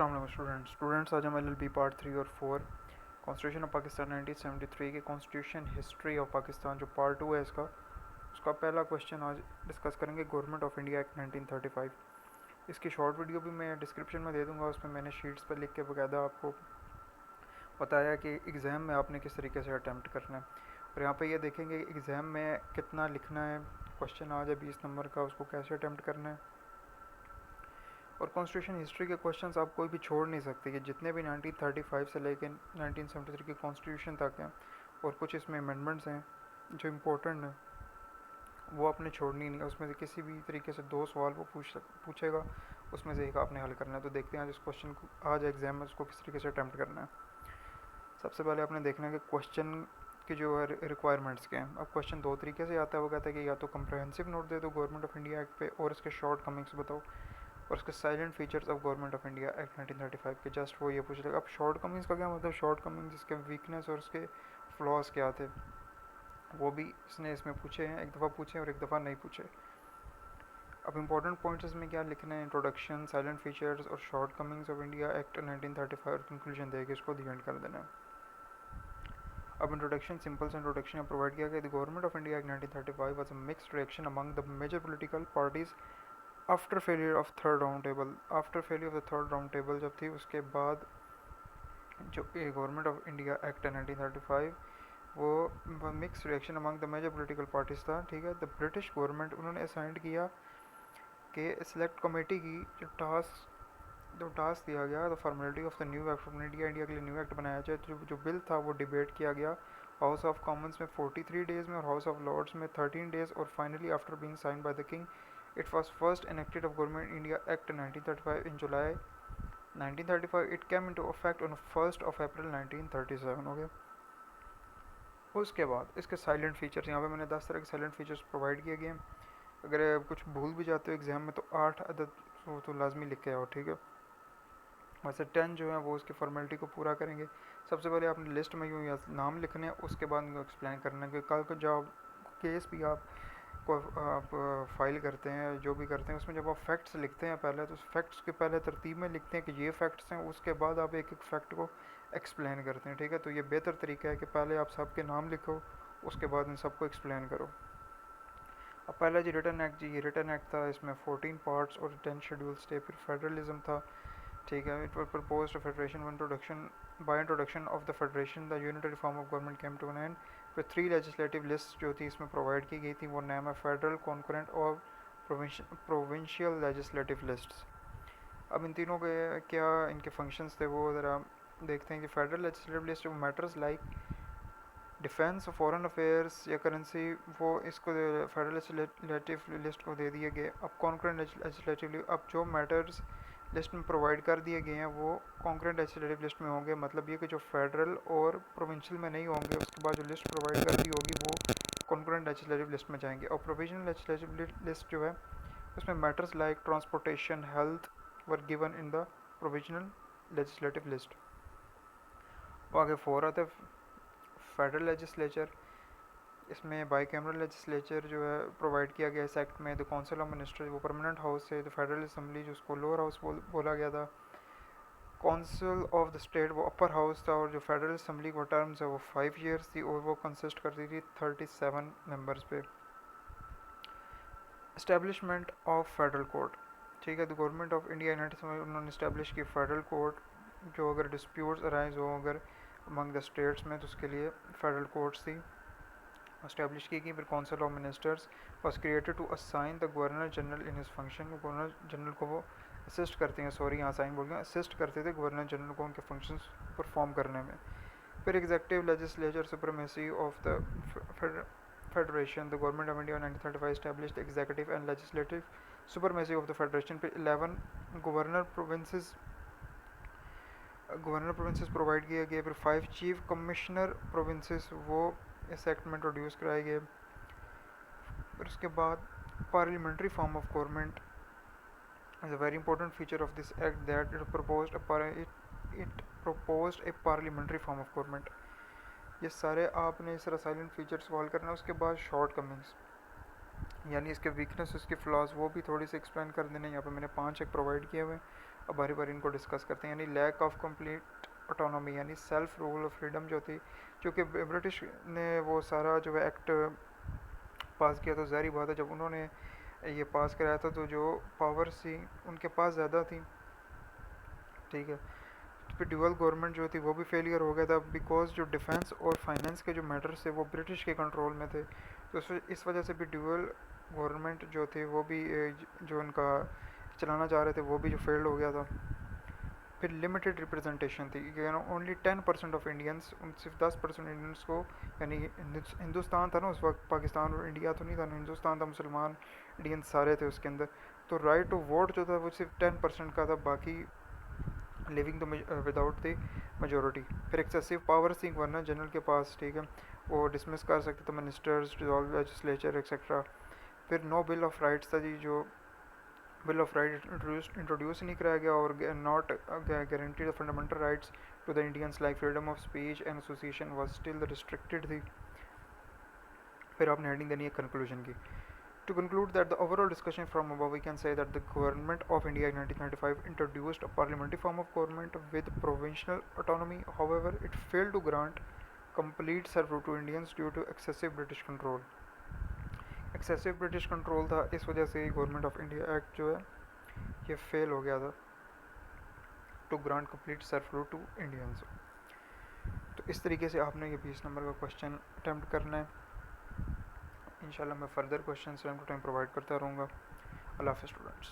Students आज हम LLB part 3 और 4 कॉन्स्टिट्यूशन ऑफ पाकिस्तान 1973 के कॉन्स्टिट्यूशन हिस्ट्री ऑफ पाकिस्तान जो पार्ट 2 है इसका उसका पहला क्वेश्चन आज डिस्कस करेंगे। Government of India Act 1935। इसकी शॉर्ट वीडियो भी मैं डिस्क्रिप्शन में दे दूंगा। उसमें मैंने शीट्स पर लिख के बाकायदा आपको बताया कि एग्ज़ाम में आपने किस तरीके से अटैम्प्ट करना है। और यहाँ पे ये देखेंगे एग्ज़ाम में कितना लिखना है। क्वेश्चन आज है 20 नंबर का, उसको कैसे अटैम्प्ट करना है। और कॉन्स्टिट्यूशन हिस्ट्री के क्वेश्चंस आप कोई भी छोड़ नहीं सकते कि जितने भी 1935 से लेकर 1973 के कॉन्स्टिट्यूशन तक हैं और कुछ इसमें अमेंडमेंट्स हैं जो इम्पोर्टेंट हैं, वो आपने छोड़नी नहीं। उसमें से किसी भी तरीके से 2 सवाल वो पूछेगा, उसमें से एक आपने हल करना है। तो देखते हैं आज इस क्वेश्चन को, आज एग्जाम में उसको किस तरीके से अटैम्प्ट करना है। सबसे पहले आपने देखना है कि क्वेश्चन की जो है रिक्वायरमेंट्स के हैं। अब क्वेश्चन 2 तरीके से आता है। वो कहता है कि या तो कंप्रहेंसिव नोट दे दो गवर्नमेंट ऑफ इंडिया एक्ट पे और इसके शॉर्ट कमिंग्स बताओ, और उसके salient features of government of India Act 1935 के जस्ट वो ये पूछ लेगा। अब शॉर्ट कमिंग्स का क्या मतलब? शॉर्ट कमिंग्स इसके वीकनेस और उसके फ्लॉज क्या थे वो भी इसने इसमें पूछे हैं। एक दफ़ा पूछे और एक दफ़ा नहीं पूछे। अब इंपॉर्टेंट पॉइंट्स इसमें क्या लिखना है? इंट्रोडक्शन, साइलेंट फीचर्स और shortcomings of India Act 1935 और कंक्लूजन देके इसको दी एंड कर देना है। अब इंट्रोडक्शन, सिंपल से इंट्रोडक्शन प्रोवाइड किया गया। The Government of India Act 1935 was a mixed reaction among the major political parties after failure of third round table. After failure of the third round table जब थी, उसके बाद जो government of India act है 1935 वो mix reaction among the major political parties था। ठीक है। द ब्रिटिश गवर्नमेंट उन्होंने असाइंड किया कि सिलेक्ट कमेटी की जो टास्क दिया गया the formality of the new act of India, India के लिए न्यू एक्ट बनाया जाए। जो बिल था वो डिबेट किया गया हाउस ऑफ कॉमन्स में 43 डेज़ में और हाउस ऑफ लॉर्ड्स में 13 डेज़, और finally after being signed by the king it was first enacted of government India Act 1935 in July 1935। It came into effect on 1st of April 1937। हो गया। उसके बाद इसके साइलेंट फीचर्स, यहाँ पे मैंने 10 तरह के साइलेंट फीचर्स प्रोवाइड किए गए हैं। अगर कुछ भूल भी जाते हो एग्जाम में तो 8 अदद तो लाजमी लिख के आओ। ठीक है। वैसे 10 जो है वो उसकी फॉर्मेलिटी को पूरा करेंगे। सबसे पहले आपने लिस्ट में यूँ नाम लिखने हैं, उसके बाद उनको एक्सप्लेन करना है कि कल को जब केस भी आप फाइल करते हैं, जो भी करते हैं, उसमें जब आप फैक्ट्स लिखते हैं पहले, तो उस फैक्ट्स के पहले तरतीब में लिखते हैं कि ये फैक्ट्स हैं, उसके बाद आप एक एक फैक्ट को एक्सप्लेन करते हैं। ठीक है। तो ये बेहतर तरीका है कि पहले आप सबके नाम लिखो, उसके बाद इन सबको एक्सप्लेन करो। अब पहला जी रिटर्न एक्ट, जी ये रिटर्न एक्ट था। इसमें 14 पार्ट्स और 10 शेड्यूल्स थे। फिर फेडरलिज्म था। ठीक है। It was propose federation introduction by introduction of the federation the unitary form of government came to an end. फिर 3 लेजिस्लेटिव लिस्ट जो थी इसमें प्रोवाइड की गई थी, वो नाम है फेडरल, कॉन्करेंट और प्रोविंशियल लेजिस्लेटिव लिस्ट्स। अब इन तीनों के क्या इनके फंक्शंस थे वो ज़रा देखते हैं कि federal legislative list matters like defence, foreign affairs या करेंसी, वो इसको फेडरल लेजिस्लेटिव लिस्ट को दे दिए गए। अब कॉन्करेंट लेजिस्लेटिव, अब जो मैटर्स लिस्ट में प्रोवाइड कर दिए गए हैं वो कॉन्करेंट लेजिस्लेटिव लिस्ट में होंगे। मतलब ये कि जो फेडरल और प्रोविंशियल में नहीं होंगे, उसके बाद जो लिस्ट प्रोवाइड कर दी होगी वो कॉन्करेंट लेजिस्लेटिव लिस्ट में जाएंगे। और प्रोविजनल लेजिस्लेटिव लिस्ट जो है उसमें matters like transportation, health were given in the provisional legislative list. आगे 4 आता है फेडरल लेजिस्लेचर। इसमें बाई कैमरल लेजिस्लेचर जो है प्रोवाइड किया गया इस एक्ट में। द काउंसिल ऑफ मिनिस्टर्स वो परमानेंट हाउस है। द फेडरल असम्बली जिसको लोअर हाउस बोला गया था। काउंसिल ऑफ द स्टेट वो अपर हाउस था। और जो फेडरल असम्बली वो टर्म्स है वो 5 ईयर्स थी और वो कंसिस्ट करती थी 37 मेंबर्स पे। Establishment of federal court. ठीक है। द गवर्नमेंट ऑफ इंडिया उन्होंने इस्टेब्लिश की फेडरल कोर्ट, जो अगर डिस्प्यूट्स अराइज हो अगर अमंग द स्टेट्स में, तो उसके लिए फेडरल कोर्ट्स थी इस्टेब्लिश की गई। फिर council of ministers was created to assign the governor general in his function. Governor general को वो असिस्ट करते हैं, सॉरी यहाँ साइन बोल गया, असिस्ट करते थे गवर्नर जनरल को उनके फंक्शंस परफॉर्म करने में। फिर executive legislature supremacy of the federation. The Government of India 1935 established the executive and legislative supremacy of the federation। फिर 11 गवर्नर प्रोविंसेस प्रोवाइड किए गए। फिर 5 चीफ कमिश्नर प्रोविंसेस वो इस एक्ट में इंट्रोड्यूस कराए गए। फिर उसके बाद parliamentary form of government is a very important feature of this act that it proposed a parliamentary form of government। ये सारे आपने इस तरह साइलेंट फीचर्स सॉल्व करना है। उसके बाद शॉर्ट कमिंग्स यानी इसके वीकनेस, इसके फ्लॉज वो भी थोड़ी सी एक्सप्लेन कर देने। यहाँ पे मैंने 5 एक प्रोवाइड किए हुए हैं। अब बारी बारी इनको डिस्कस करते हैं। यानी लैक ऑफ कंप्लीट ऑटोनॉमी यानी सेल्फ रूल फ्रीडम जो थी, क्योंकि ब्रिटिश ने वो सारा जो है एक्ट पास किया, तो ज़ाहिर बात है जब उन्होंने ये पास कराया था तो जो पावर्स थी उनके पास ज़्यादा थी, ठीक है। फिर ड्यूअल गवर्नमेंट जो थी वो भी फेलियर हो गया था, बिकॉज जो डिफेंस और फाइनेंस के जो मैटर्स थे वो ब्रिटिश के कंट्रोल में थे, तो इस वजह से भी ड्यूअल गवर्नमेंट जो थे वो भी जो उनका चलाना चाह रहे थे वो भी जो फेल्ड हो गया था। फिर लिमिटेड रिप्रेजेंटेशन थी, ओनली 10% ऑफ इंडियंस, सिर्फ 10% इंडियंस को, यानी हिंदुस्तान था ना उस वक्त, पाकिस्तान और इंडिया तो नहीं था ना, हिंदुस्तान था, मुसलमान इंडियंस सारे थे उसके अंदर, तो राइट टू वोट जो था वो सिर्फ 10% का था, बाकी living the without the majority. फिर एक्सेसिव पावर थी गवर्नर जनरल के पास, ठीक है, वो डिसमिस कर सकते थे मिनिस्टर्स, डिजॉल्व लेजिस्लेचर एक्सेट्रा। फिर नो बिल ऑफ राइट्स था जी, जो बिल ऑफ राइट इंट्रोड्यूस नहीं कराया गया, और not guaranteed fundamental rights to the Indians like freedom of speech and association was still restricted थी। फिर आपने हेडिंग देनी है कंक्लूजन की। To conclude that the overall discussion from above, we can say that the Government of India in 1995 introduced a parliamentary form of government with provincial autonomy. However, it failed to grant complete self-rule to Indians due to excessive British control. Excessive British control था, इस वजह से government of India act जो है ये fail हो गया था to grant complete self rule to Indians. तो इस तरीके से आपने ये 20 नंबर का क्वेश्चन अटैम्प्ट करना है। इंशाल्लाह मैं further question time to time provide करता रहूँगा। अल्लाह हाफ़िज़ स्टूडेंट्स।